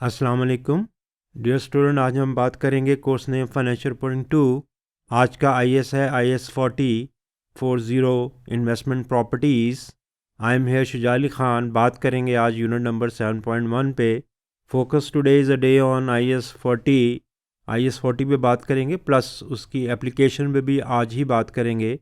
अस्सलाम वालेकुम dear student. आज हम बात करेंगे कोर्स नेम फाइनेंशियल रिपोर्टिंग 2। आज का आईएस है IAS 40 investment properties. I am here Shuja Ali Khan. बात करेंगे आज यूनिट नंबर 7.1 पे। Focus today is a day on IAS 40 पे बात करेंगे, प्लस उसकी एप्लीकेशन पे भी आज ही बात करेंगे।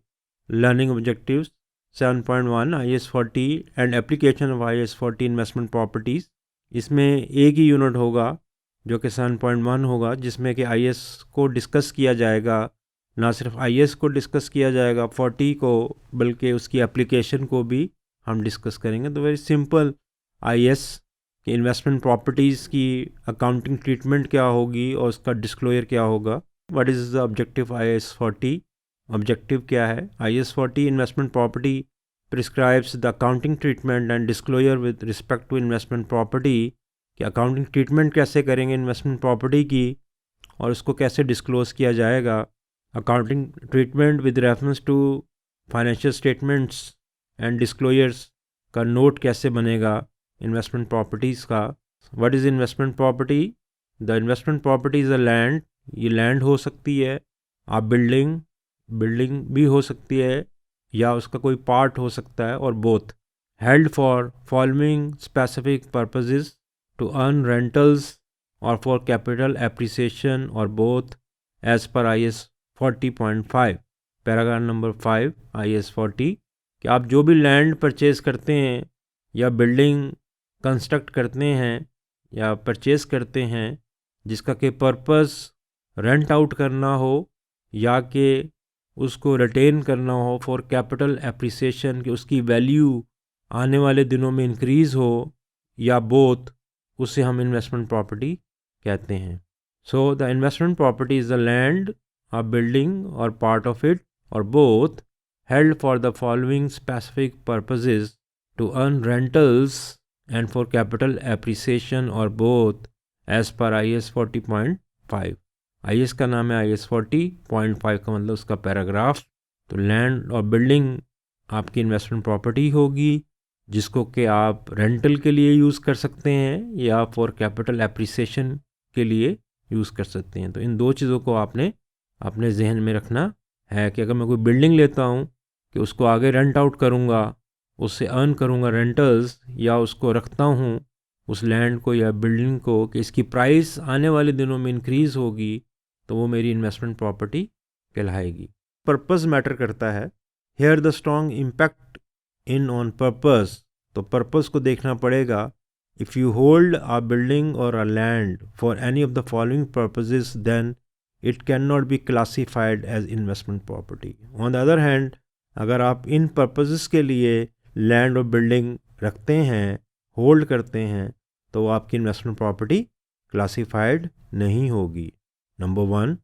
Learning objectives 7.1 IAS 40 and application of IAS 40 investment properties. इसमें एक ही यूनिट होगा जो कि 7.1 होगा, जिसमें कि IAS को डिस्कस किया जाएगा। ना सिर्फ IAS को डिस्कस किया जाएगा 40 को, बल्कि उसकी एप्लीकेशन को भी हम डिस्कस करेंगे। तो वेरी सिंपल, IAS कि इन्वेस्टमेंट प्रॉपर्टीज़ की अकाउंटिंग ट्रीटमेंट क्या होगी और उसका डिस्क्लोजर क्या होगा। What is the objective IAS 40? Objective क्या है? IAS 40 investment property prescribes the accounting treatment and disclosure with respect to investment property. कि अकाउंटिंग ट्रीटमेंट कैसे करेंगे इन्वेस्टमेंट प्रॉपर्टी की और उसको कैसे डिस्क्लोज किया जाएगा। Accounting treatment with reference to financial statements and disclosures का नोट कैसे बनेगा इन्वेस्टमेंट प्रॉपर्टीज़ का। What is investment property? The investment property is a land. ये लैंड हो सकती है, आप बिल्डिंग भी हो सकती है, या उसका कोई पार्ट हो सकता है, और both. Held for following specific purposes to earn rentals or for capital appreciation or both as per IAS 40.5 paragraph number 5 IAS 40 कि आप जो भी लैंड परचेज़ करते हैं या बिल्डिंग कंस्ट्रक्ट करते हैं या परचेज़ करते हैं जिसका कि पर्पस रेंट आउट करना हो या कि उसको रिटेन करना हो फॉर कैपिटल एप्रिसिएशन, कि उसकी वैल्यू आने वाले दिनों में इंक्रीज़ हो, या बोथ, उसे हम इन्वेस्टमेंट प्रॉपर्टी कहते हैं। So the investment property is the land, a building और पार्ट ऑफ इट और both, held for the following specific purposes to earn rentals and for capital appreciation और both as per IAS 40.5। IAS का नाम है IAS 40.5 का मतलब उसका paragraph. तो लैंड और बिल्डिंग आपकी इन्वेस्टमेंट प्रॉपर्टी होगी जिसको कि आप रेंटल के लिए यूज़ कर सकते हैं या फॉर कैपिटल एप्रिसिएशन के लिए यूज़ कर सकते हैं। तो इन दो चीज़ों को आपने अपने जहन में रखना है कि अगर मैं कोई बिल्डिंग लेता हूँ कि उसको आगे रेंट आउट करूँगा, उससे अर्न करूँगा रेंटल्स, या उसको रखता हूँ उस लैंड को या बिल्डिंग को कि इसकी प्राइस आने वाले दिनों में इंक्रीज़ होगी, तो वो मेरी इन्वेस्टमेंट प्रॉपर्टी कहलाएगी। पर्पस मैटर करता है। Here the strong impact in on purpose. तो पर्पस को देखना पड़ेगा। If you hold a building और a land for any of the following purposes then it can not be classified as investment property. On the other hand, अगर आप इन purposes के लिए land और बिल्डिंग रखते हैं, होल्ड करते हैं, तो वो आपकी इन्वेस्टमेंट प्रॉपर्टी क्लासीफाइड नहीं होगी। नंबर 1,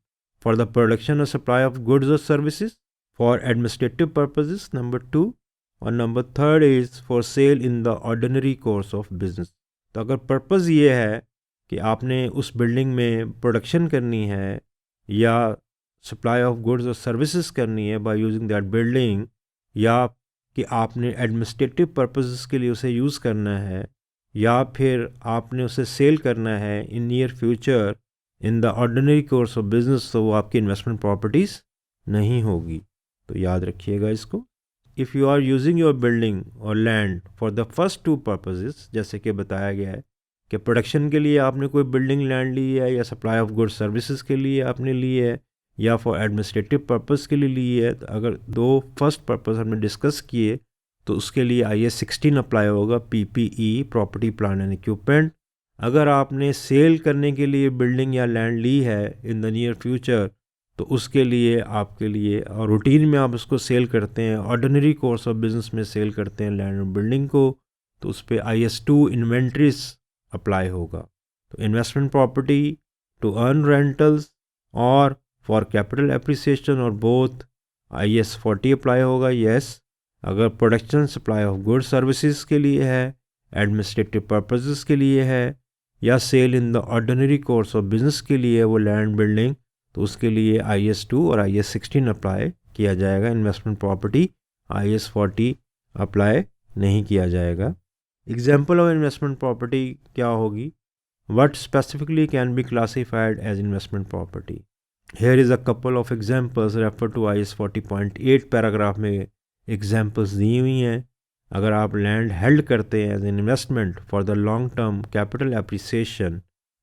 फॉर द प्रोडक्शन और सप्लाई ऑफ गुड्स और services, for administrative purposes. Number 2, और number 3 is for sale in the ordinary course of business. तो अगर पर्पज़ ये है कि आपने उस बिल्डिंग में प्रोडक्शन करनी है या सप्लाई ऑफ गुड्स और सर्विसेज करनी है बाय यूजिंग दैट बिल्डिंग, या कि आपने एडमिनिस्ट्रेटिव पर्पसेस के लिए उसे यूज़ करना है, या फिर आपने उसे सेल करना है in near future in the ordinary course of business, तो वो आपकी इन्वेस्टमेंट प्रॉपर्टीज़ नहीं होगी। तो याद रखिएगा इसको। If you are using your building और land for the first 2 purposes, जैसे कि बताया गया है कि प्रोडक्शन के लिए आपने कोई बिल्डिंग लैंड ली है, या सप्लाई ऑफ गुड्स सर्विसेज के लिए आपने ली है, या फॉर एडमिनिस्ट्रेटिव पर्पस के लिए ली है, तो अगर 2 फर्स्ट पर्पस हमने डिस्कस किए तो उसके लिए IAS 16 अप्लाई होगा, PPE, property plant and equipment. अगर आपने सेल करने के लिए बिल्डिंग या लैंड ली है इन द नियर फ्यूचर, तो उसके लिए आपके लिए, और रूटीन में आप उसको सेल करते हैं, ऑर्डिनरी कोर्स ऑफ बिजनेस में सेल करते हैं लैंड और बिल्डिंग को, तो उस पर IAS 2 इन्वेंट्रीज अप्लाई होगा। तो investment property to earn rentals और फॉर कैपिटल एप्रिसिएशन और बोथ IAS 40 अप्लाई होगा। यस, अगर production supply of goods services के लिए है, एडमिनिस्ट्रेटिव पर्पसेस के लिए है, या sale in the ordinary course of business के लिए वो लैंड बिल्डिंग, तो उसके लिए IAS 2 और IAS 16 अप्लाई किया जाएगा। इन्वेस्टमेंट प्रॉपर्टी IAS 40 अप्लाई नहीं किया जाएगा। एग्जाम्पल ऑफ इन्वेस्टमेंट प्रॉपर्टी क्या होगी? What specifically can be classified as investment property? Here is a couple of examples. Refer to IS 40.8 paragraph में एग्जाम्पल्स दी हुई हैं. अगर आप लैंड हेल्ड करते हैं as an investment for the long term capital appreciation,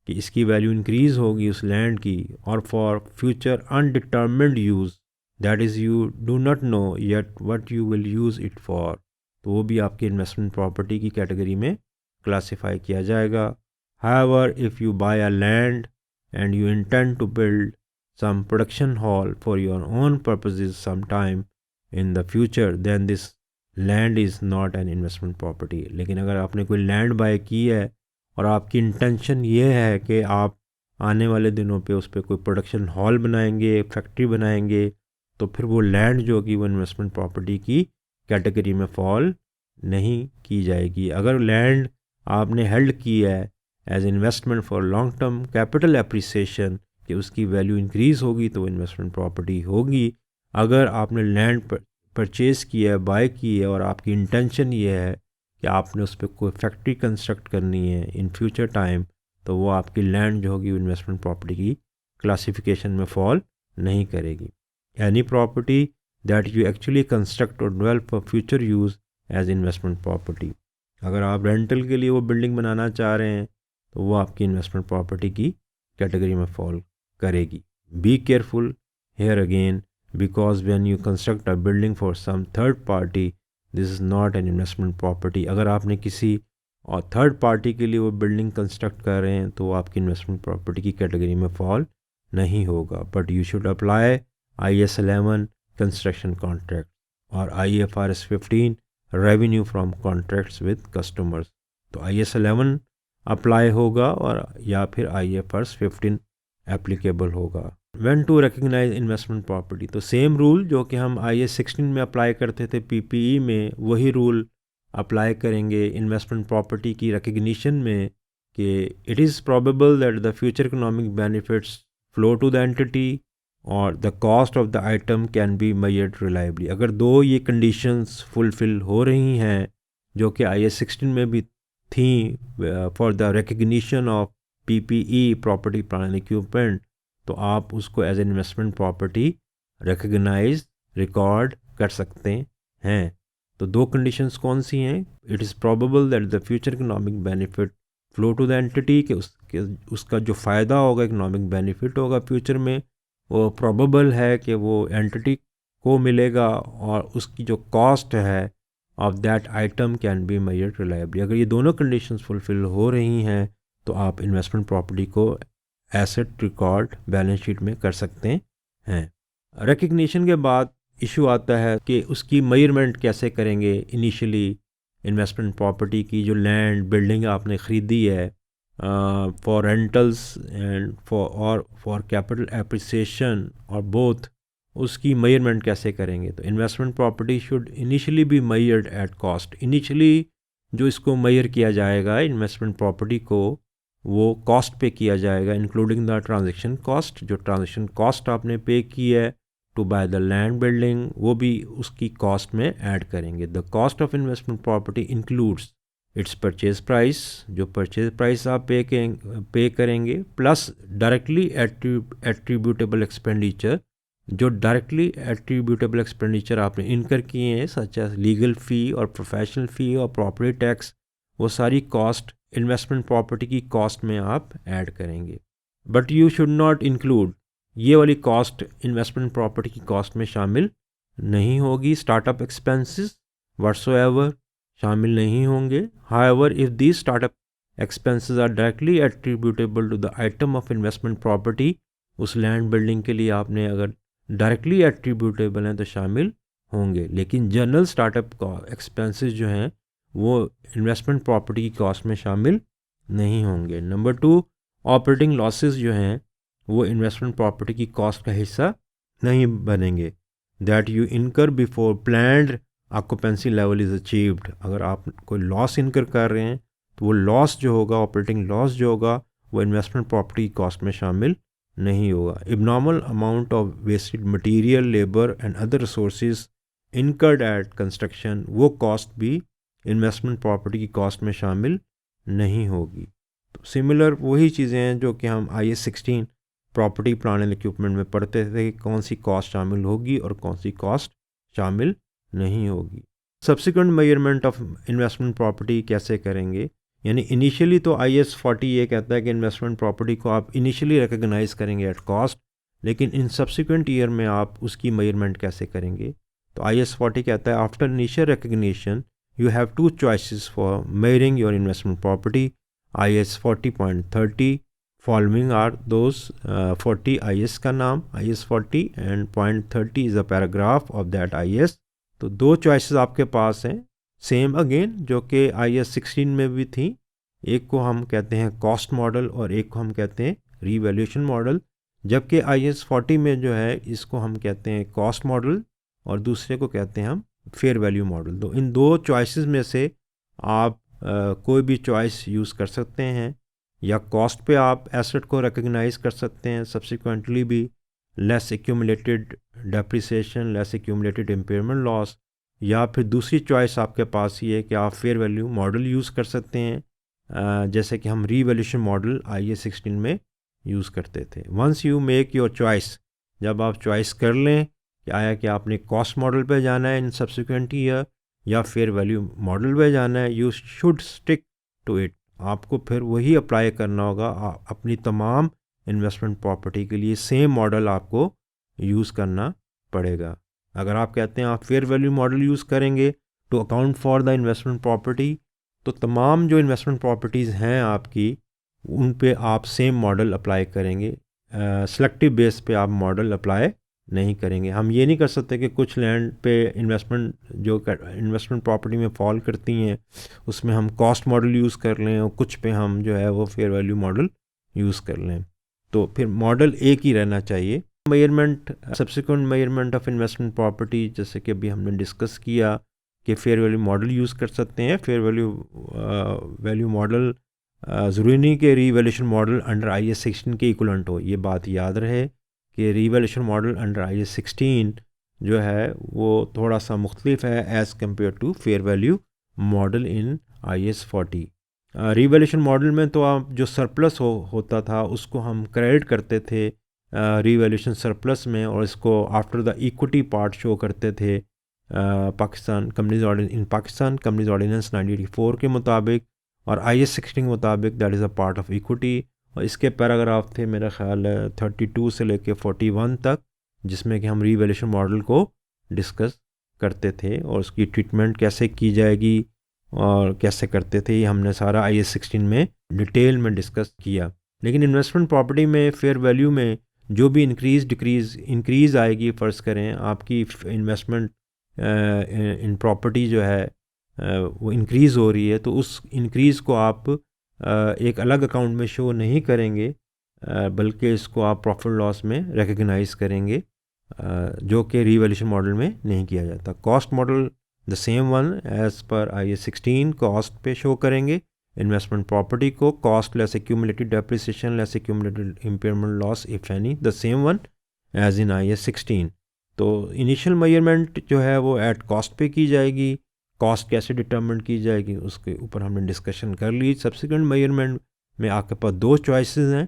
कि इसकी वैल्यू इंक्रीज़ होगी उस लैंड की, और for future undetermined use, that is you do not know yet what you will use it for, तो वो भी आपकी इन्वेस्टमेंट प्रॉपर्टी की कैटेगरी में क्लासीफाई किया जाएगा. However, if you buy a land and you intend to build some production hall for your own purposes sometime in the future, then this land is not an investment property. लेकिन अगर आपने कोई land bye की है और आपकी intention ये है कि आप आने वाले दिनों पे उस पर कोई प्रोडक्शन हॉल बनाएंगे, फैक्ट्री बनाएंगे, तो फिर वो लैंड जो कि वो इन्वेस्टमेंट प्रॉपर्टी की कैटेगरी में फॉल नहीं की जाएगी. अगर लैंड आपने हेल्ड की है as investment for long term capital appreciation, कि उसकी वैल्यू इंक्रीज़ होगी तो इन्वेस्टमेंट प्रॉपर्टी होगी. अगर आपने लैंड परचेज़ किया है, बाय की है, और आपकी इंटेंशन ये है कि आपने उस पर कोई फैक्ट्री कंस्ट्रक्ट करनी है इन फ्यूचर टाइम, तो वो आपकी लैंड जो होगी इन्वेस्टमेंट प्रॉपर्टी की क्लासिफिकेशन में फॉल नहीं करेगी. Any property that you actually construct और develop for future use as investment property. अगर आप रेंटल के लिए वो बिल्डिंग बनाना चाह रहे हैं तो वो आपकी इन्वेस्टमेंट प्रॉपर्टी की कैटेगरी में फॉल करेगी. Be careful here again, because when you construct a building for some third party, this is not an investment property. अगर आपने किसी और थर्ड पार्टी के लिए वो बिल्डिंग कंस्ट्रक्ट कर रहे हैं तो वो आपकी इन्वेस्टमेंट प्रॉपर्टी की कैटेगरी में फॉल नहीं होगा. But you should apply IS 11 construction contract और IFRS 15 revenue from contracts with customers. तो IS 11 अप्लाई होगा और या फिर IFRS 15 एप्लीकेबल होगा. When to recognise investment property, तो सेम रूल जो कि हम IS 16 में अप्लाई करते थे PPE में, वही रूल अप्लाई करेंगे इन्वेस्टमेंट प्रॉपर्टी की रिकग्निशन में, कि it is probable that the future economic benefits flow to the entity और the cost of the item can be measured reliably. अगर दो ये कंडीशंस फुलफ़िल हो रही हैं जो कि IS 16 में भी थी for the recognition of PPE property plant and equipment, तो आप उसको as an investment property recognise record कर सकते हैं. तो दो कंडीशंस कौन सी हैं? It is probable that the future economic benefit flow to the entity, कि उसका जो फ़ायदा होगा, इकोनॉमिक बेनिफिट होगा फ्यूचर में, वो प्रोबेबल है कि वो एंटिटी को मिलेगा, और उसकी जो कॉस्ट है of that item can be measured reliably. अगर ये दोनों कंडीशंस फुलफ़िल हो रही हैं तो आप इन्वेस्टमेंट प्रॉपर्टी को एसेट रिकॉर्ड बैलेंस शीट में कर सकते हैं. रिकग्निशन के बाद इशू आता है कि उसकी मेजरमेंट कैसे करेंगे. इनिशियली इन्वेस्टमेंट प्रॉपर्टी की जो लैंड बिल्डिंग आपने ख़रीदी है for rentals and for capital appreciation और बोथ, उसकी मेजरमेंट कैसे करेंगे. तो investment property should initially be measured at cost. Initially जो इसको मेजर किया जाएगा इन्वेस्टमेंट प्रॉपर्टी को, वो कॉस्ट पे किया जाएगा, इंक्लूडिंग द ट्रांजैक्शन कॉस्ट. जो ट्रांजैक्शन कॉस्ट आपने पे की है to buy the land building, वो भी उसकी कॉस्ट में ऐड करेंगे. The cost of investment property includes its purchase price, जो परचेज प्राइस आप पे करेंगे, प्लस डायरेक्टली एट्रीब्यूटेबल एक्सपेंडिचर, जो डायरेक्टली एट्रीब्यूटेबल एक्सपेंडिचर आपने इनकर किए हैं, सच एज लीगल फ़ी और प्रोफेशनल फ़ी और प्रॉपर्टी टैक्स, वो सारी कॉस्ट इन्वेस्टमेंट प्रॉपर्टी की कॉस्ट में आप ऐड करेंगे. But you should not include, ये वाली कॉस्ट इन्वेस्टमेंट प्रॉपर्टी की कॉस्ट में शामिल नहीं होगी. स्टार्टअप एक्सपेंसेस व्हाटसोएवर शामिल नहीं होंगे. However if these startup expenses are directly attributable to the item of investment property, उस लैंड बिल्डिंग के लिए आपने अगर डायरेक्टली एट्रीब्यूटेबल हैं तो शामिल होंगे. लेकिन जनरल स्टार्टअप एक्सपेंसेस जो हैं वो इन्वेस्टमेंट प्रॉपर्टी की कॉस्ट में शामिल नहीं होंगे. नंबर 2, ऑपरेटिंग लॉसेस जो हैं वो इन्वेस्टमेंट प्रॉपर्टी की कॉस्ट का हिस्सा नहीं बनेंगे. दैट यू इनकर before planned occupancy level is achieved. अगर आप कोई लॉस इनकर कर रहे हैं तो वो लॉस जो होगा, ऑपरेटिंग लॉस जो होगा, वो इन्वेस्टमेंट प्रॉपर्टी की कॉस्ट में शामिल नहीं होगा. Abnormal amount of wasted material, labour and other resources incurred at construction, वो कॉस्ट भी इन्वेस्टमेंट प्रॉपर्टी की कॉस्ट में शामिल नहीं होगी. तो सिमिलर वही चीज़ें हैं जो कि हम IAS 16 property plan and equipment में पढ़ते थे कि कौन सी कॉस्ट शामिल होगी और कौन सी कॉस्ट शामिल नहीं होगी। Subsequent measurement of investment property कैसे करेंगे, यानी इनिशियली तो IAS 40 ये कहता है कि इन्वेस्टमेंट प्रॉपर्टी को आप इनिशियली रिकग्नाइज करेंगे एट कॉस्ट, लेकिन इन सब्सिक्वेंट ईयर में आप उसकी मेजरमेंट कैसे करेंगे। तो IAS 40 कहता है after initial recognition you have two choices for measuring your investment property. IAS 40.30 following are those 40 IAS का नाम IAS 40 and .30 is a paragraph of that IAS। तो दो चॉइसेस आपके पास हैं सेम अगेन जो कि IAS 16 में भी थी। एक को हम कहते हैं कॉस्ट मॉडल और एक को हम कहते हैं रीवैल्यूएशन मॉडल, जबकि IAS 40 में जो है इसको हम कहते हैं कॉस्ट मॉडल और दूसरे को कहते हैं हम फेयर वैल्यू मॉडल। तो इन दो चॉइसेस में से आप कोई भी चॉइस यूज़ कर सकते हैं, या कॉस्ट पे आप एसेट को रिकग्नाइज कर सकते हैं सब्सिक्वेंटली भी, less accumulated depreciation, less accumulated impairment loss, या फिर दूसरी चॉइस आपके पास ये है कि आप फेयर वैल्यू मॉडल यूज़ कर सकते हैं, जैसे कि हम रीवैल्यूएशन मॉडल IAS 16 में यूज़ करते थे। Once you make your choice, जब आप चॉइस कर लें कि आया कि आपने कॉस्ट मॉडल पे जाना है इन सब्सिक्वेंट ईयर या फेयर वैल्यू मॉडल पे जाना है, you should stick to it. आपको फिर वही अप्लाई करना होगा अपनी तमाम इन्वेस्टमेंट प्रॉपर्टी के लिए, सेम मॉडल आपको यूज़ करना पड़ेगा। अगर आप कहते हैं आप फेयर वैल्यू मॉडल यूज़ करेंगे to account for the investment property, तो तमाम जो इन्वेस्टमेंट प्रॉपर्टीज़ हैं आपकी उन पे आप सेम मॉडल अप्लाई करेंगे, सेलेक्टिव बेस पे आप मॉडल अप्लाई नहीं करेंगे। हम ये नहीं कर सकते कि कुछ लैंड पे इन्वेस्टमेंट जो इन्वेस्टमेंट प्रॉपर्टी में फॉल करती हैं उसमें हम कॉस्ट मॉडल यूज़ कर लें और कुछ पे हम जो है वो फेयर वैल्यू मॉडल यूज़ कर लें। तो फिर मॉडल एक ही रहना चाहिए। Measurement, subsequent measurement of investment property, जैसे कि अभी हमने डिस्कस किया कि फेयर वैल्यू मॉडल यूज़ कर सकते हैं। फेयर वैल्यू मॉडल ज़रूरी नहीं कि रीवैल्यूएशन मॉडल अंडर IAS 16 के इक्वलेंट हो। ये बात याद रहे कि रीवैल्यूएशन मॉडल अंडर IAS 16 जो है वो थोड़ा सा मुख्तलिफ है as compared to fair value model in IAS 40। Revaluation model में तो आप जो सरप्लस होता था उसको हम क्रेडिट करते थे रीवैल्यूएशन सरप्लस में, और इसको after the equity part show करते थे पाकिस्तान कंपनीज ऑर्डिनेंस 1984 के मुताबिक, और IAS 16 के मुताबिक that is a part of equity. और इसके पैराग्राफ थे मेरा ख्याल है 32 से लेके 41 तक, जिसमें कि हम रीवैल्यूएशन मॉडल को डिस्कस करते थे और उसकी ट्रीटमेंट कैसे की जाएगी और कैसे करते थे, ये हमने सारा IAS 16 में डिटेल में डिस्कस किया। लेकिन इन्वेस्टमेंट प्रॉपर्टी में फेयर वैल्यू में जो भी इंक्रीज़ आएगी, फ़र्ज़ करें आपकी इन्वेस्टमेंट इन प्रॉपर्टी जो है वो इंक्रीज़ हो रही है, तो उस इंक्रीज़ को आप एक अलग अकाउंट में शो नहीं करेंगे, बल्कि इसको आप प्रॉफिट लॉस में रिकग्नाइज करेंगे, जो कि रीवैल्यूएशन मॉडल में नहीं किया जाता। Cost model the same one as पर IAS 16 कॉस्ट पे शो करेंगे इन्वेस्टमेंट प्रॉपर्टी को, cost less accumulated depreciation less accumulated impairment loss if any, the same one as in IAS 16। तो इनिशियल मेजरमेंट जो है वो एट कॉस्ट पे की जाएगी। कॉस्ट कैसे डिटरमिन की जाएगी उसके ऊपर हमने डिस्कशन कर ली। सब्सिक्वेंट मेजरमेंट में आपके पास दो चॉइसेस हैं,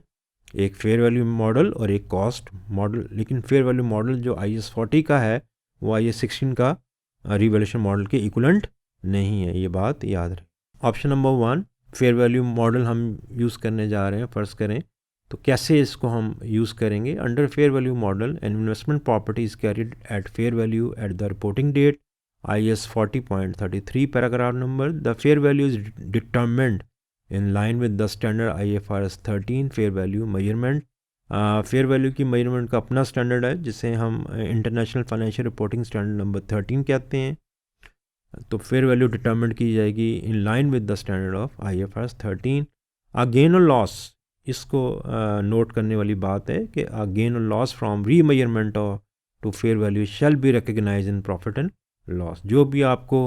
एक फेयर वैल्यू मॉडल और एक कॉस्ट मॉडल। लेकिन फेयर वैल्यू मॉडल जो IAS 40 का है वो IAS 16 का रीवैल्यूएशन मॉडल के इक्वलेंट नहीं है, ये बात याद रहे। Option number 1, fair value model हम यूज़ करने जा रहे हैं, फ़र्ज़ करें, तो कैसे इसको हम यूज़ करेंगे। Under fair value model an investment property is carried at fair value at the reporting date, IAS 40.33 paragraph number. The fair value is determined in line with the standard IFRS 13 fair value measurement. Fair value की measurement का अपना standard है जिसे हम international financial reporting standard number 13 कहते हैं। तो fair value determine की जाएगी in line with the standard of IFRS 13। Gain और लॉस, इसको नोट करने वाली बात है कि गेन और loss from remeasurement to fair value shall be recognise in profit and loss. जो भी आपको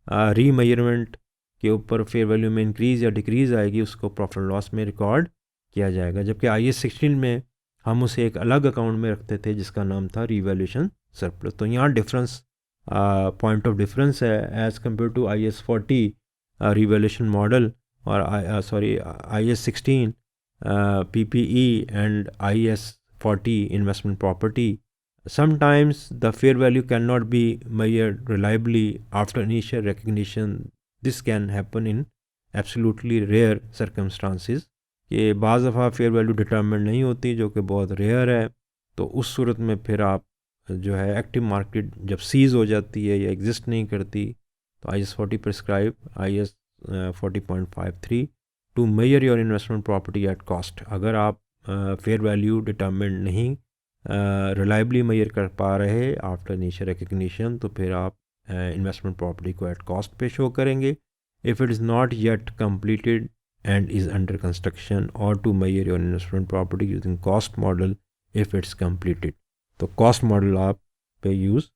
री मेजरमेंट के ऊपर फेयर वैल्यू में इंक्रीज़ या डिक्रीज़ आएगी उसको प्रॉफिट लॉस में रिकॉर्ड किया जाएगा, जबकि IAS 16 में हम उसे एक अलग अकाउंट में रखते थे जिसका नाम था रीवैल्यूएशन सरप्लस। तो यहाँ डिफरेंस पॉइंट ऑफ डिफरेंस है as compared to IAS 40 revaluation model. और IS 16 PPE and IS 40 investment property. Sometimes the fair value cannot be measured reliably after initial recognition. This can happen in absolutely rare circumstances. कि बाज़ दफ़ा fair value determine नहीं होती, जो कि बहुत rare है. तो उस सूरत में फिर आप जो है एक्टिव मार्केट जब सीज़ हो जाती है या एग्जिस्ट नहीं करती, तो IS 40 prescribe IS 40.53 to measure your investment property at cost. अगर आप फेयर वैल्यू डिटर्मिन नहीं रिलायबली मेजर कर पा रहे आफ्टर इनिशियल रिकग्निशन, तो फिर आप इन्वेस्टमेंट प्रॉपर्टी को एट कॉस्ट पे शो करेंगे. If it is not yet completed and is under construction, or to measure your investment property using cost model if it's completed. तो cost model आप पे use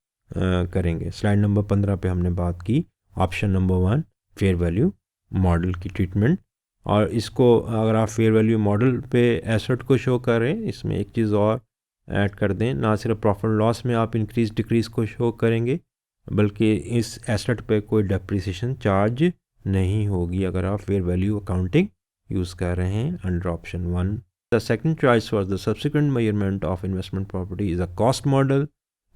करेंगे. स्लाइड नंबर 15 पे हमने बात की option number 1 fair value model की treatment. और इसको अगर आप फेयर वैल्यू मॉडल पे एसेट को शो करें, इसमें एक चीज़ और ऐड कर दें, ना सिर्फ प्रॉफिट लॉस में आप इंक्रीज डिक्रीज को शो करेंगे, बल्कि इस एसेट पे कोई डेप्रिसिएशन चार्ज नहीं होगी अगर आप फेयर वैल्यू अकाउंटिंग यूज़ कर रहे हैं under option 1. The second choice for the subsequent measurement of investment property is a cost model.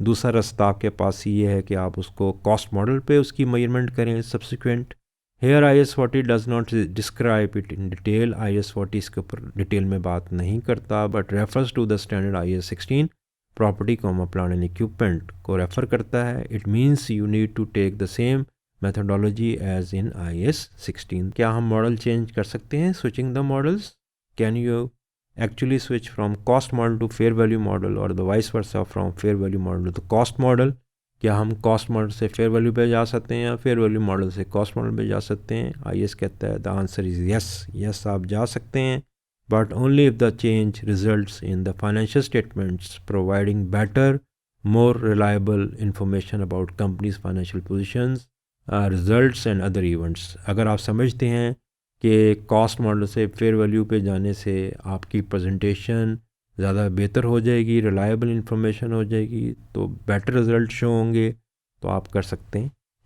दूसरा रास्ता आपके पास ये है कि आप उसको कॉस्ट मॉडल पे उसकी मेजरमेंट करें subsequent. Here IS 40 does not describe it in detail. IS 40 इसके ऊपर डिटेल में बात नहीं करता, but refers to the standard IS 16 property को प्लांट एंड इक्विपमेंट को रेफ़र करता है. It means you need to take the same methodology as in IS 16. क्या हम मॉडल चेंज कर सकते हैं switching the models? Can you actually switch from cost model to fair value model और the vice versa from fair value model to cost model? क्या हम cost model से fair value पे जा सकते हैं या फेयर वैल्यू मॉडल से कॉस्ट मॉडल पे जा सकते हैं? IS कहता है द आंसर इज़ यस, आप जा सकते हैं, but only if the change results in the financial statements providing better more reliable information about companies financial positions results and other events. अगर आप समझते हैं कि कॉस्ट मॉडल से फेयर वैल्यू पे जाने से आपकी प्रेजेंटेशन ज़्यादा बेहतर हो जाएगी, रिलायबल इंफॉर्मेशन हो जाएगी, तो बेटर रिजल्ट शो होंगे, तो आप कर सकते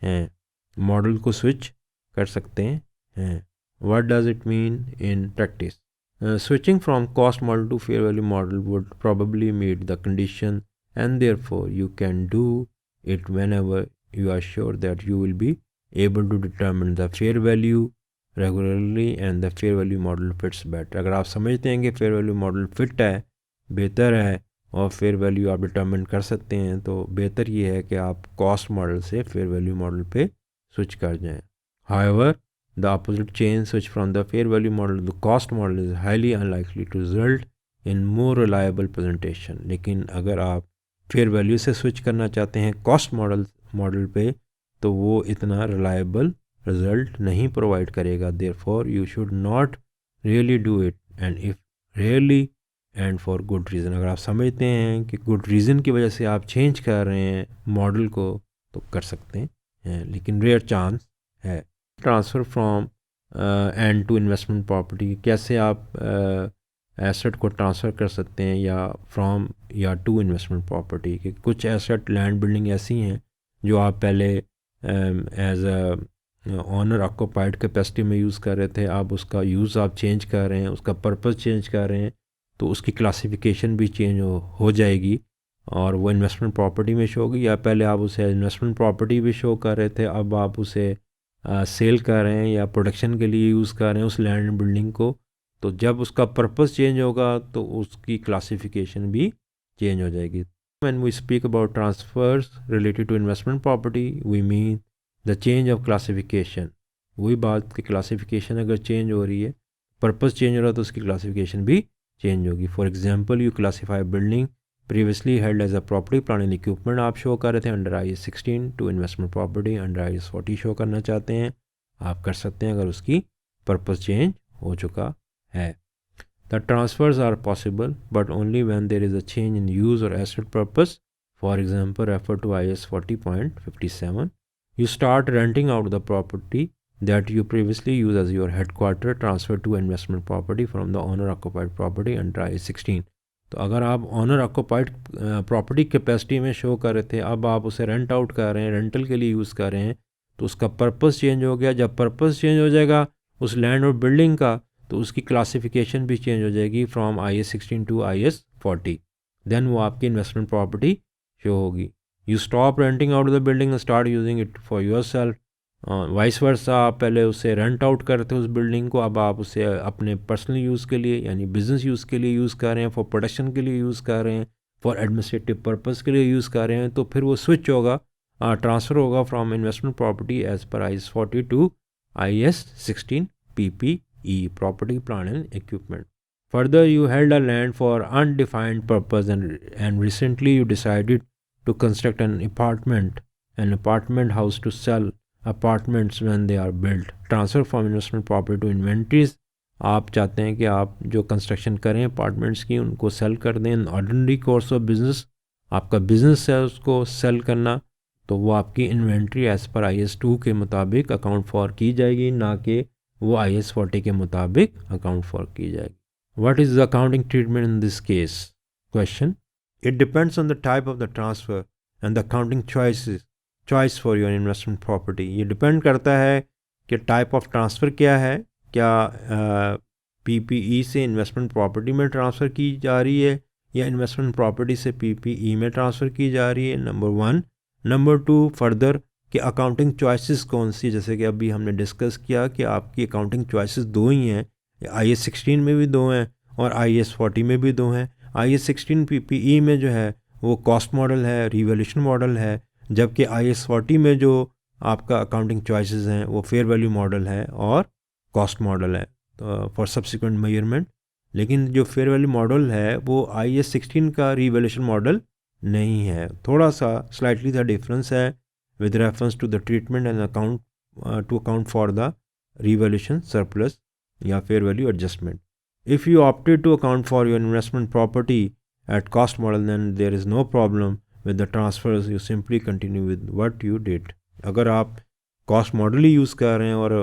हैं, मॉडल को स्विच कर सकते हैं. What does it mean in practice? Switching from cost model to fair value model would probably meet the condition, and therefore you can do it whenever you are sure that you will be able to determine the fair value regularly and the fair value model fits better. अगर आप समझते हैं कि fair value model fit है, बेहतर है, और fair value आप डिटर्मिन कर सकते हैं, तो बेहतर ये है कि आप कॉस्ट मॉडल से फेयर वैल्यू मॉडल पे स्विच कर जाएं. However, the opposite change switch from the fair value model to the cost model is highly unlikely to result in more reliable presentation. लेकिन अगर आप फेयर वैल्यू से switch करना चाहते हैं कॉस्ट मॉडल पे, तो वो इतना रिलायबल रिजल्ट नहीं प्रोवाइड करेगा. Therefore you should not really do it, and if really and for good reason. अगर आप समझते हैं कि गुड रीज़न की वजह से आप चेंज कर रहे हैं मॉडल को, तो कर सकते हैं, लेकिन रेयर चांस है. Transfer from and to investment property, कैसे आप एसेट को ट्रांसफ़र कर सकते हैं या फ्रॉम या टू इन्वेस्टमेंट प्रॉपर्टी. कि कुछ एसेट लैंड बिल्डिंग ऐसी हैं जो आप पहले as a owner occupied capacity में यूज़ कर रहे थे, अब उसका यूज़ आप चेंज कर रहे हैं, उसका पर्पस चेंज कर रहे हैं, तो उसकी क्लासिफिकेशन भी चेंज हो जाएगी और वो इन्वेस्टमेंट प्रॉपर्टी में शो होगी. या पहले आप उसे इन्वेस्टमेंट प्रॉपर्टी भी शो कर रहे थे, अब आप उसे सेल कर रहे हैं या प्रोडक्शन के लिए यूज़ कर रहे हैं उस लैंड बिल्डिंग को. तो जब उसका पर्पस चेंज होगा तो उसकी क्लासिफिकेशन भी चेंज हो जाएगी. When we speak about transfers related to investment property, we mean the change of classification. वही बात कि क्लासिफिकेशन अगर चेंज हो रही है, पर्पस चेंज हो रहा है, तो उसकी क्लासिफिकेशन भी चेंज होगी. For example, you classify building previously held as a property plant and equipment आप शो कर रहे थे under IS 16 to investment property under IS 40 show करना चाहते हैं, आप कर सकते हैं अगर उसकी पर्पस चेंज हो चुका है. The transfers are possible, but only when there is a change in use or asset purpose. For example, refer to IS 40.57. You start renting out the property that you previously used as your headquarter, transfer to investment property from the owner-occupied property under IS 16. तो अगर आप honour occupied property capacity में show कर रहे थे, अब आप उसे रेंट आउट कर रहे हैं, रेंटल के लिए यूज़ कर रहे हैं, तो उसका पर्पस चेंज हो गया. जब पर्पस चेंज हो जाएगा, उस लैंड और बिल्डिंग का, तो उसकी क्लासिफिकेशन भी चेंज हो जाएगी from IAS 16 to IAS 40। Then वो आपकी इन्वेस्टमेंट प्रॉपर्टी शो होगी। You stop renting out the building and start using it for yourself. Vice versa, आप पहले उसे रेंट आउट करते उस बिल्डिंग को, अब आप उसे अपने पर्सनल यूज़ के लिए यानी बिजनेस यूज़ के लिए यूज़ कर रहे हैं, फॉर प्रोडक्शन के लिए यूज़ कर रहे हैं, फॉर एडमिनिस्ट्रेटिव पर्पज़ के लिए यूज़ कर रहे हैं, तो फिर वो स्विच होगा, ट्रांसफ़र होगा फ्रॉम इन्वेस्टमेंट प्रॉपर्टी एज़ पर IAS 40 to IAS 16 PPE, property plant and equipment. Further, you held a land for undefined purpose and recently you decided to construct an apartment house to sell apartments when they are built. Transfer from investment property to inventories. आप चाहते हैं कि आप जो construction करें apartments की उनको cell कर दें। ऑर्डिनरी कोर्स ऑफ बिजनेस, आपका बिजनेस है उसको सेल करना, तो वो आपकी इन्वेंट्री एज़ पर IAS 2 के मुताबिक अकाउंट फॉर की जाएगी, ना कि वो IAS 40 के मुताबिक अकाउंट फॉर की जाएगी। What is the accounting treatment in this case? Question, it depends on the type of the transfer and the accounting choice for your investment property. ये डिपेंड करता है कि टाइप ऑफ ट्रांसफ़र क्या है, क्या PPE से इन्वेस्टमेंट प्रॉपर्टी में transfer की जा रही है या इन्वेस्टमेंट प्रॉपर्टी से PPE में ट्रांसफ़र की जा रही है, नंबर 1। नंबर 2, फर्दर कि अकाउंटिंग चॉइसेस कौन सी, जैसे कि अभी हमने डिस्कस किया कि आपकी अकाउंटिंग चॉइसेस 2 ही हैं, IAS 16 में भी 2 हैं और IAS 40 में भी 2 हैं। IAS 16 PPE में जो है वो कॉस्ट मॉडल है, रिवैल्यूएशन मॉडल है, जबकि IAS 40 में जो आपका अकाउंटिंग चॉइसेस हैं वो फेयर वैल्यू मॉडल है और कॉस्ट मॉडल है, तो फॉर सब्सिक्वेंट मेजरमेंट। लेकिन जो फेयर वैल्यू मॉडल है वो IAS 16 का रिवैल्यूएशन मॉडल नहीं है, थोड़ा सा स्लाइटली सा डिफरेंस है with reference to the treatment and to account for the revaluation surplus या fair value adjustment. If you opted to account for your investment property at cost model, then there is no problem with the transfers. You simply continue with what you did. अगर आप cost model ही use कर रहे हैं और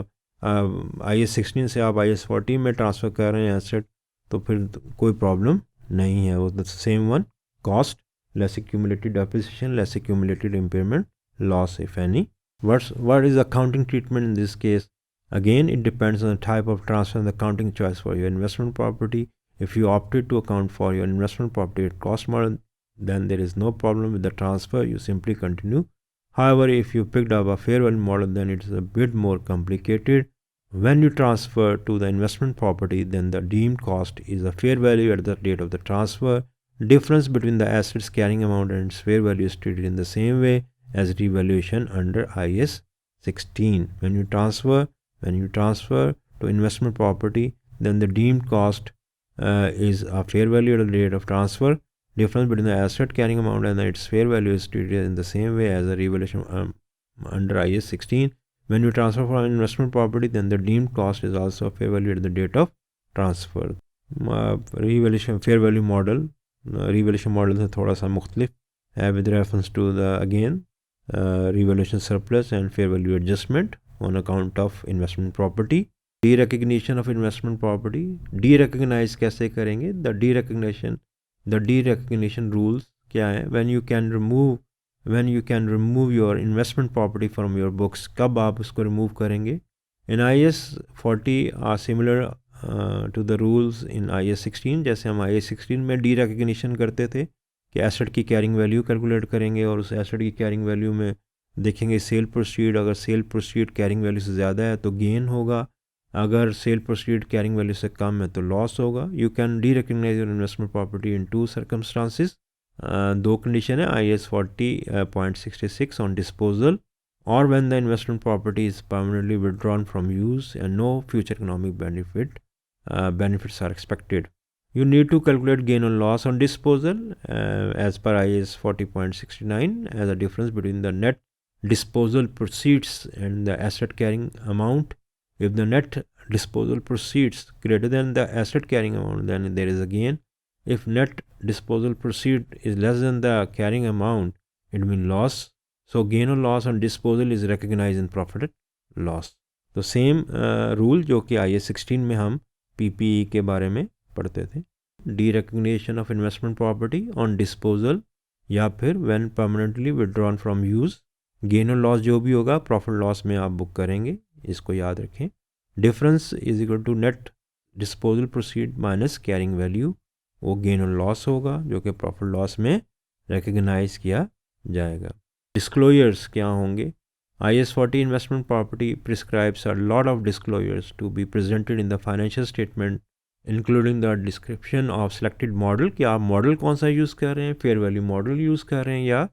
IAS 16 से आप IAS 40 में transfer कर रहे हैं एसेट, तो फिर कोई प्रॉब्लम नहीं है। वो the same one, cost less accumulated depreciation less accumulated impairment loss, if any. What is accounting treatment in this case? Again, it depends on the type of transfer and the accounting choice for your investment property. If you opted to account for your investment property at cost model, then there is no problem with the transfer. You simply continue. However, if you picked up a fair value model, then it's a bit more complicated. When you transfer to the investment property, then the deemed cost is the fair value at the date of the transfer. Difference between the asset's carrying amount and its fair value is treated in the same way as revaluation under IAS 16. When you transfer to investment property, then the deemed cost is a fair value at the date of transfer. Difference between the asset carrying amount and its fair value is treated in the same way as a revaluation under IAS 16. When you transfer from investment property, then the deemed cost is also a fair value at the date of transfer. Revaluation fair value model, revaluation model से थोड़ा सा मुख्तलिफ है with reference to the again revaluation surplus and fair value adjustment on account of investment property. De-recognition of investment property, de-recognize कैसे करेंगे? The de-recognition rules क्या है? When you can remove your investment property from your books, कब आप उसको remove करेंगे? In IAS 40 are similar to the rules in IAS 16. जैसे हम IAS 16 में de-recognition करते थे कि एसेट की कैरिंग वैल्यू कैलकुलेट करेंगे और उस एसेट की कैरिंग वैल्यू में देखेंगे सेल प्रोसीड, अगर सेल प्रोसीड कैरिंग वैल्यू से ज़्यादा है तो गेन होगा, अगर सेल प्रोसीड कैरिंग वैल्यू से कम है तो लॉस होगा। You can derecognise your investment property in 2 circumstances. 2 condition है IAS 40.66 ऑन डिस्पोजल और when the investment property is permanently withdrawn from use and no future economic benefits are expected. You need to calculate gain or loss on disposal as per IAS 40.69 as a difference between the net disposal proceeds and the asset carrying amount. If the net disposal proceeds greater than the asset carrying amount, then there is a gain. If net disposal proceed is less than the carrying amount, it means loss. So gain or loss on disposal is recognized in profit and loss. तो same rule जो कि IAS 16 में हम PPE के बारे में पढ़ते थे, D recognition of investment property on disposal या फिर when permanently withdrawn from use, gain और लॉस जो भी होगा प्रॉफिट लॉस में आप बुक करेंगे, इसको याद रखें। Difference is equal to net disposal proceed minus carrying value, वो गेन और लॉस होगा जो कि प्रॉफिट लॉस में रिकग्नाइज किया जाएगा। डिस्क्लोजर्स क्या होंगे? IAS 40 investment property prescribes a lot of disclosures to be presented in the financial statement including the description of selected model, कि आप मॉडल कौन सा यूज़ कर रहे हैं, फेयर वैल्यू मॉडल यूज़ कर रहे हैं या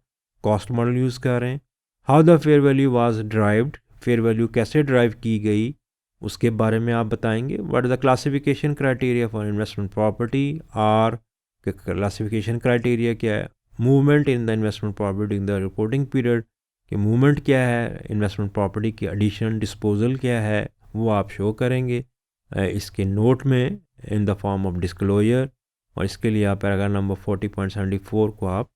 कॉस्ट मॉडल यूज़ कर रहे हैं। How the fair value was derived, fair value कैसे ड्राइव की गई उसके बारे में आप बताएंगे। What is the classification criteria for investment property, और क्लासिफिकेशन क्राइटेरिया क्या है। Movement in the investment property in the reporting period, कि मूवमेंट क्या है इन्वेस्टमेंट प्रॉपर्टी की, एडिशन डिस्पोजल क्या है, वो आप शो करेंगे इसके नोट में in the form of disclosure. और इसके लिए आप पैराग्राफ नंबर 40.74 को आप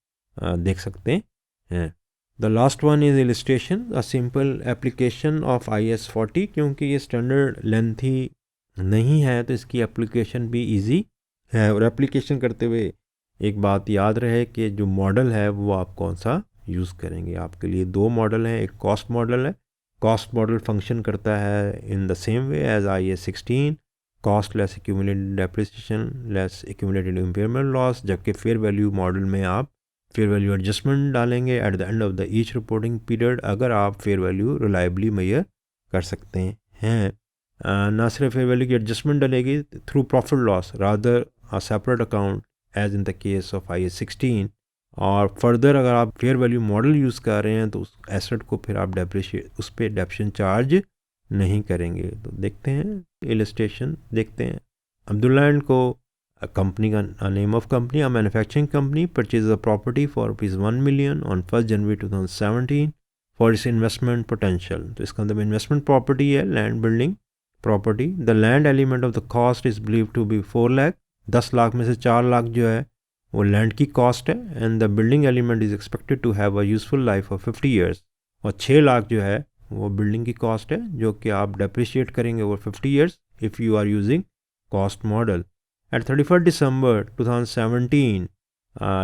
देख सकते हैं। The last one is illustration, a simple application of IAS 40, क्योंकि ये स्टैंडर्ड लेंथी नहीं है तो इसकी एप्लीकेशन भी इजी है। और एप्लीकेशन करते हुए एक बात याद रहे कि जो मॉडल है वो आप कौन सा यूज़ करेंगे। आपके लिए दो मॉडल हैं, एक कॉस्ट मॉडल है। कॉस्ट मॉडल फंक्शन करता है in the same way as IAS 16, cost less accumulated depreciation less accumulated impairment loss, जबकि फेयर वैल्यू मॉडल में आप फेयर वैल्यू एडजस्टमेंट डालेंगे at the end of the each reporting period, अगर आप fair value reliably measure कर सकते हैं। ना सिर्फ फेयर वैल्यू की एडजस्टमेंट डलेगी through profit loss, rather a separate account as in the case of IAS 16। और फर्दर अगर आप फेयर वैल्यू मॉडल यूज़ कर रहे हैं तो उस एसेट को फिर आप डेप्रिशिएट उस पर डेप्शन चार्ज नहीं करेंगे। तो देखते हैं इलस्ट्रेशन, देखते हैं। अब्दुल्ला एंड को कंपनी का name of company, a manufacturing company purchase a property for ₹1 million on 1 January 2017 for इस इन्वेस्टमेंट पोटेंशियल। तो इसका मतलब इन्वेस्टमेंट प्रॉपर्टी है, land building property. The land element of the cost is believe to be 4 lakh, 10 lakh में से 4 लाख जो है वो लैंड की कॉस्ट है। And the building element is expected to have a useful life of 50 years, और 6 लाख जो है वो बिल्डिंग की कॉस्ट है जो कि आप डेप्रिशिएट करेंगे over 50 years if you are using cost model. At 31st December 2017,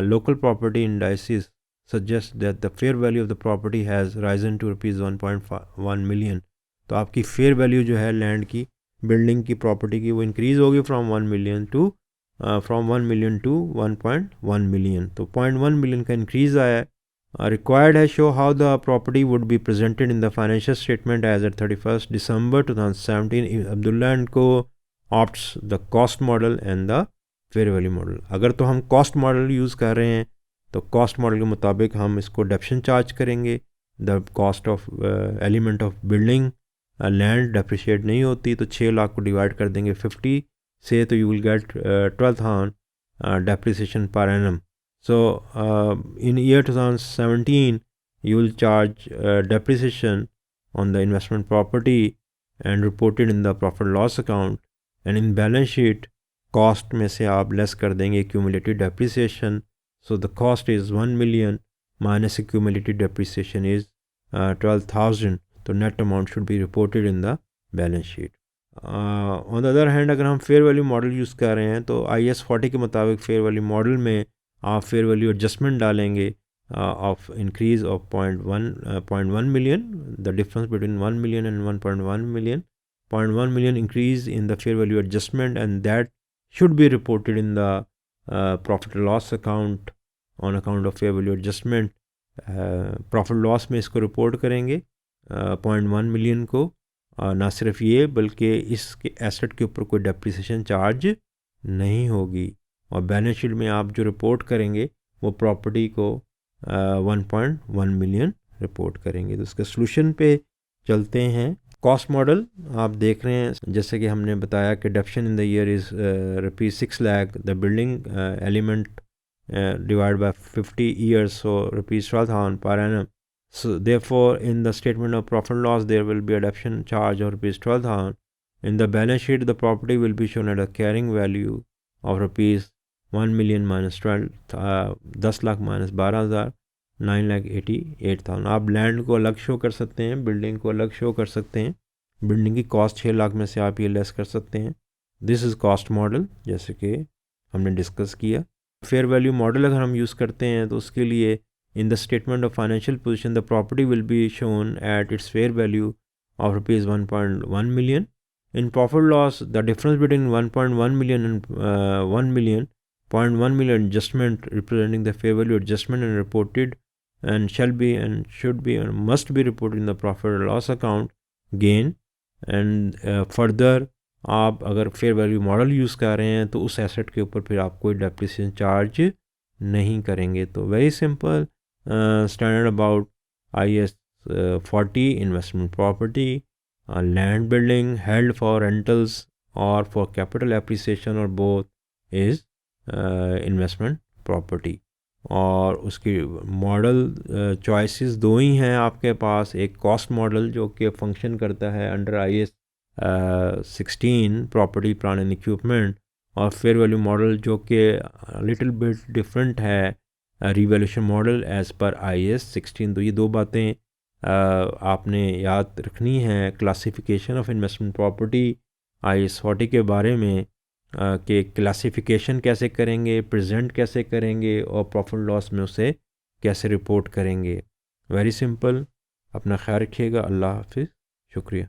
local property indices suggest that the fair value of the property has risen to rupees 1.1 million. तो आपकी फेयर वैल्यू जो है land की, building की, property की, वो increase होगी from 1 million to 1.1 million। तो 0.1 million का इंक्रीज़ आया है। रिक्वायर्ड है show how the property would be presented in the financial statement as at 31st December 2017। Abdullah and co opts the cost model and the fair value model। अगर तो हम cost model use कर रहे हैं तो cost model के मुताबिक हम इसको डेप्शन चार्ज करेंगे। the cost of element of building, land depreciate नहीं होती, तो 6 लाख को डिवाइड कर देंगे 50 से, तो you will get 12,000 depreciation per annum. So in year 2017 you will charge depreciation on the investment property and reported in the profit loss account, and in balance sheet cost में से आप लेस कर देंगे accumulated depreciation. So the cost is 1 million minus accumulated depreciation is 12,000, तो net amount should be reported in the balance sheet. On the other hand अगर हम fair value model use कर रहे हैं तो IAS 40 के मुताबिक फेयर वैल्यू मॉडल में आप फेयर वैल्यू एडजस्टमेंट डालेंगे of increase of 0.1 million, the difference between 1 million and 1.1 million, 0.1 million increase in the fair value adjustment, and that should be reported in the profit and loss account on account of fair value adjustment। Profit loss में इसको report करेंगे 0.1 million को। ना सिर्फ ये बल्कि इसके asset के ऊपर कोई डेप्रिसिएशन चार्ज नहीं होगी, और बैलेंस शीट में आप जो रिपोर्ट करेंगे वो प्रॉपर्टी को 1.1 million रिपोर्ट करेंगे। तो उसके सोल्यूशन पे चलते हैं। कॉस्ट मॉडल आप देख रहे हैं, जैसे कि हमने बताया कि डेप्शन in the year is ₹6 lakh, the building element divide by 50 years, so ₹12,000 per annum। So therefore in the statement of profit and loss there will be a deduction charge of ₹12,000। In the balance sheet the property will be shown at a carrying value of ₹1 million minus 10 lakh minus 12,000, 9,88,000। आप land को अलग show कर सकते हैं, building को अलग show कर सकते हैं। बिल्डिंग की कॉस्ट 6 लाख में से आप ये लेस कर सकते हैं। दिस इज़ कॉस्ट मॉडल, जैसे कि हमने डिस्कस किया। फेयर वैल्यू मॉडल अगर हम यूज़ करते हैं तो उसके लिए in the statement of financial position the property will be shown at its fair value of ₹1.1 million। In profit loss, the difference between 1.1 million and 1 million, 0.1 million adjustment representing the fair value adjustment and reported and shall be and should be and must be reported in the profit or loss account gain. And further आप अगर fair value model use कर रहे हैं तो उस asset के ऊपर फिर आप कोई डेप्रिसिएशन चार्ज नहीं करेंगे. तो very simple standard about IAS 40 investment property, land building held for rentals और फॉर कैपिटल एप्रिसिएशन और बोथ इज़ इन्वेस्टमेंट प्रॉपर्टी. और उसकी मॉडल चॉइसेस दो ही हैं आपके पास. एक कॉस्ट मॉडल जो कि फंक्शन करता है under IAS 16 property plant and equipment, और फेयर वैल्यू मॉडल जो कि लिटिल बिट डिफरेंट है revaluation model as per IAS 16. तो ये दो बातें आपने याद रखनी है classification of investment property IAS 40 के बारे में, कि क्लासिफिकेशन कैसे करेंगे, प्रेजेंट कैसे करेंगे और प्रॉफिट लॉस में उसे कैसे रिपोर्ट करेंगे. Very simple. अपना ख्याल रखिएगा. अल्लाह हाफिज़. शुक्रिया.